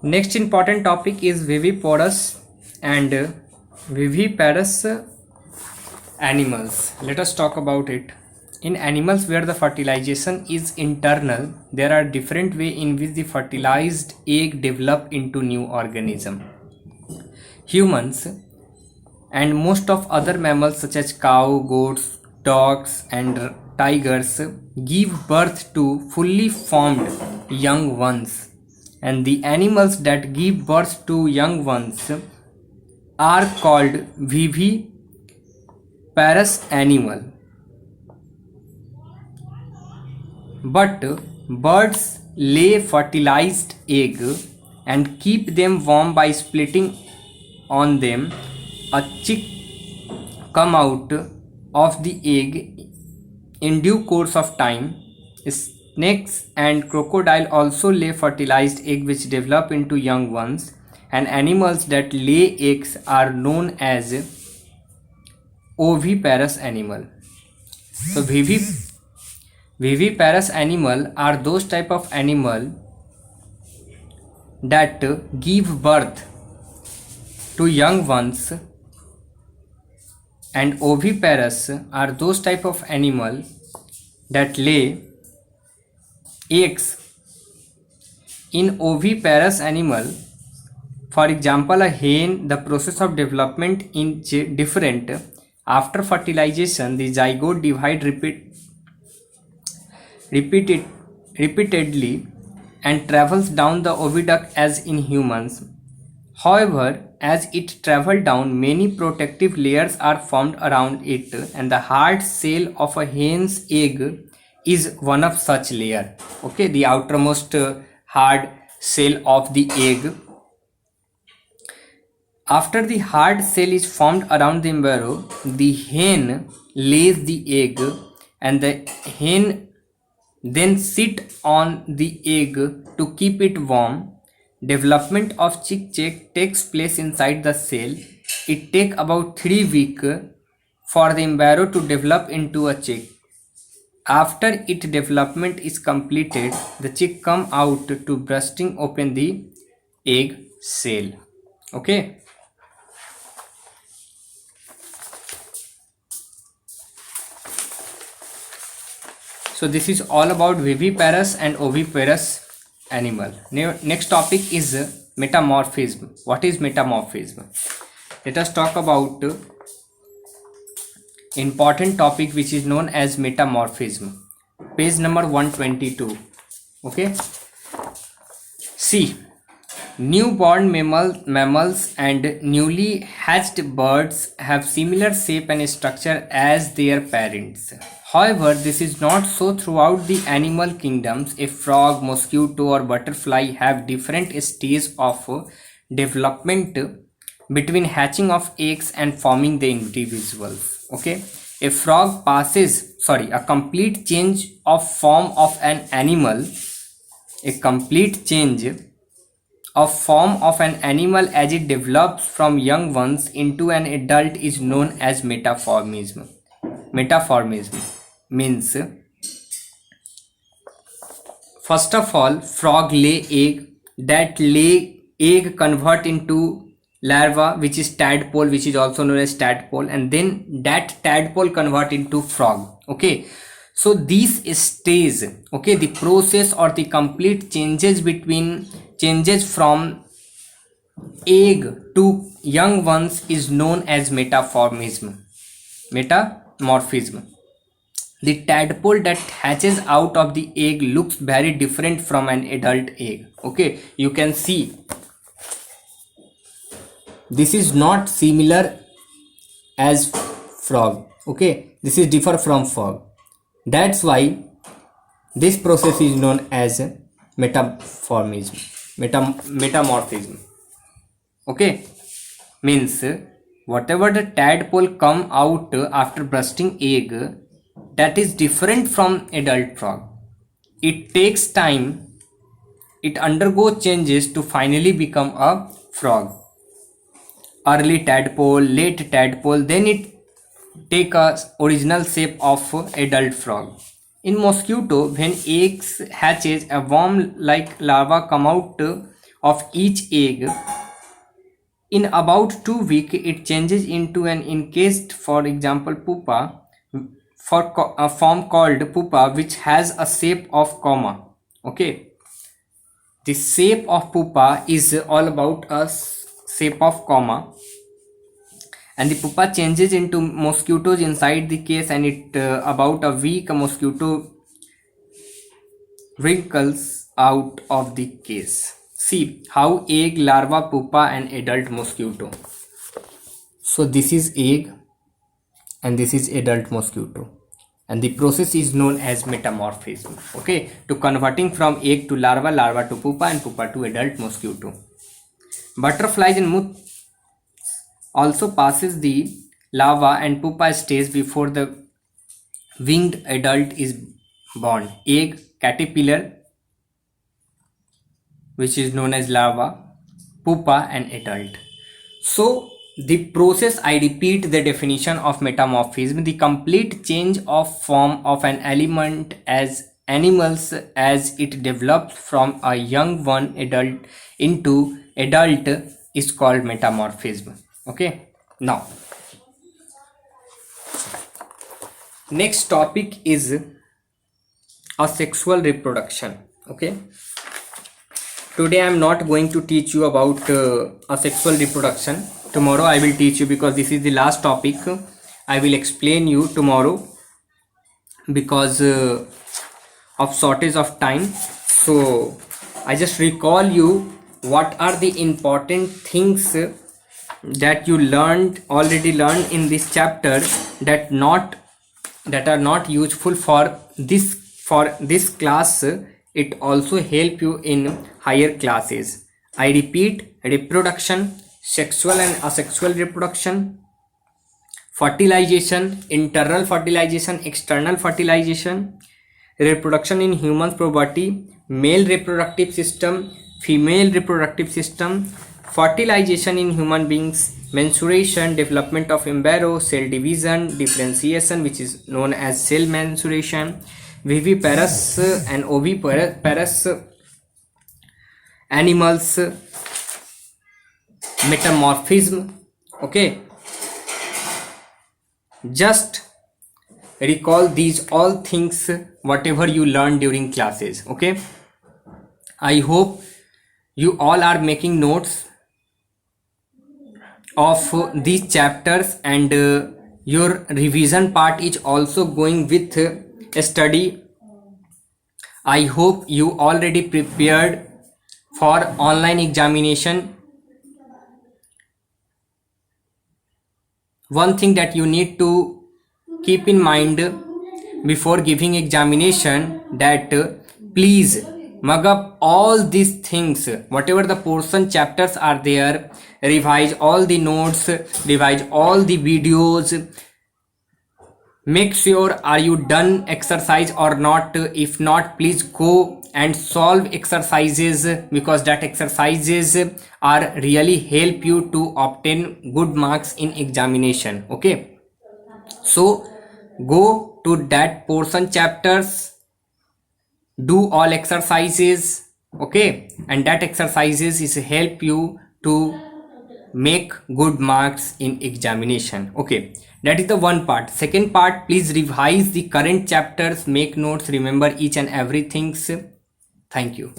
Next important topic is viviparous and viviparous animals. Let us talk about it. In animals where the fertilization is internal, there are different ways in which the fertilized egg develop into new organism. Humans and most of other mammals such as cow, goats, dogs and tigers give birth to fully formed young ones, and the animals that give birth to young ones are called viviparous animal. But birds lay fertilized egg and keep them warm by splitting on them. A chick come out of the egg in due course of time. Snakes and crocodile also lay fertilized egg which develop into young ones, and animals that lay eggs are known as oviparous animal. So viviparous animal are those type of animal that give birth to young ones, and oviparous are those type of animal that lay eggs. In oviparous animal, for example a hen, the process of development is different. After fertilization, the zygote divide repeatedly and travels down the oviduct as in humans. However, as it travels down, many protective layers are formed around it, and the hard shell of a hen's egg is one of such layer. Okay, the outermost hard shell of the egg. After the hard shell is formed around the embryo, the hen lays the egg, and the hen then sit on the egg to keep it warm. Development of chick takes place inside the shell. It takes about 3 weeks for the embryo to develop into a chick. After its development is completed, the chick come out to bursting open the egg shell. Okay. So this is all about viviparous and oviparous animal. Next topic is metamorphism. What is metamorphism? Let us talk about important topic which is known as metamorphism. Page number 122. Okay. See, newborn mammals and newly hatched birds have similar shape and structure as their parents. However, this is not so throughout the animal kingdoms. A frog, mosquito or butterfly have different stages of development between hatching of eggs and forming the individuals. Okay, a frog passes, a complete change of form of an animal, as it develops from young ones into an adult is known as metamorphism. Metamorphism means, first of all, frog lay egg. That lay egg convert into larva, which is tadpole, which is also known as tadpole, and then that tadpole convert into frog. Okay, so these stages, okay, the process or the complete changes from egg to young ones is known as metamorphism. The tadpole that hatches out of the egg looks very different from an adult egg. Okay, you can see this is not similar as frog. Okay, this is different from frog. That's why this process is known as metamorphism. Okay, means whatever the tadpole come out after bursting egg, that is different from adult frog. It takes time, it undergoes changes to finally become a frog. Early tadpole, late tadpole, then it take a original shape of adult frog. In mosquito, when eggs hatches, a worm like larva come out of each egg. In about 2 weeks, it changes into an encased, for example, pupa, for a form called pupa, which has a shape of comma. Okay, the shape of pupa is all about a shape of comma, and the pupa changes into mosquitoes inside the case, and it about a week a mosquito wrinkles out of the case. See how egg, larva, pupa and adult mosquito. So this is egg and this is adult mosquito, and the process is known as metamorphism. Okay, to converting from egg to larva, larva to pupa and pupa to adult mosquito. Butterflies and moths also passes the larva and pupa stage before the winged adult is born. Egg, caterpillar, which is known as larva, pupa and adult. So the process, I repeat the definition of metamorphism, the complete change of form of an element as animals as it develops from a young one adult into adult is called metamorphism. Okay, now next topic is asexual reproduction. Okay, today I am not going to teach you about asexual reproduction. Tomorrow I will teach you, because this is the last topic. I will explain you tomorrow because of shortage of time. So I just recall you what are the important things that you already learned in this chapter that are not useful for this class. It also help you in higher classes. I repeat: reproduction, sexual and asexual reproduction, fertilization, internal fertilization, external fertilization, reproduction in humans puberty, male reproductive system, female reproductive system, fertilization in human beings, menstruation, development of embryo, cell division, differentiation, which is known as cell mensuration, viviparous and oviparous animals, metamorphism. Okay, just recall these all things whatever you learned during classes. Okay, I hope you all are making notes of these chapters, and your revision part is also going with a study. I hope you already prepared for online examination. One thing that you need to keep in mind before giving examination, that please mug up all these things, whatever the portion chapters are there, revise all the notes, revise all the videos, make sure are you done exercise or not. If not, please go and solve exercises, because that exercises are really help you to obtain good marks in examination. Okay, so go to that portion chapters, do all exercises. Okay, and that exercises is help you to make good marks in examination. Okay, that is the one part. Second part, please revise the current chapters, make notes, remember each and everything. Thank you.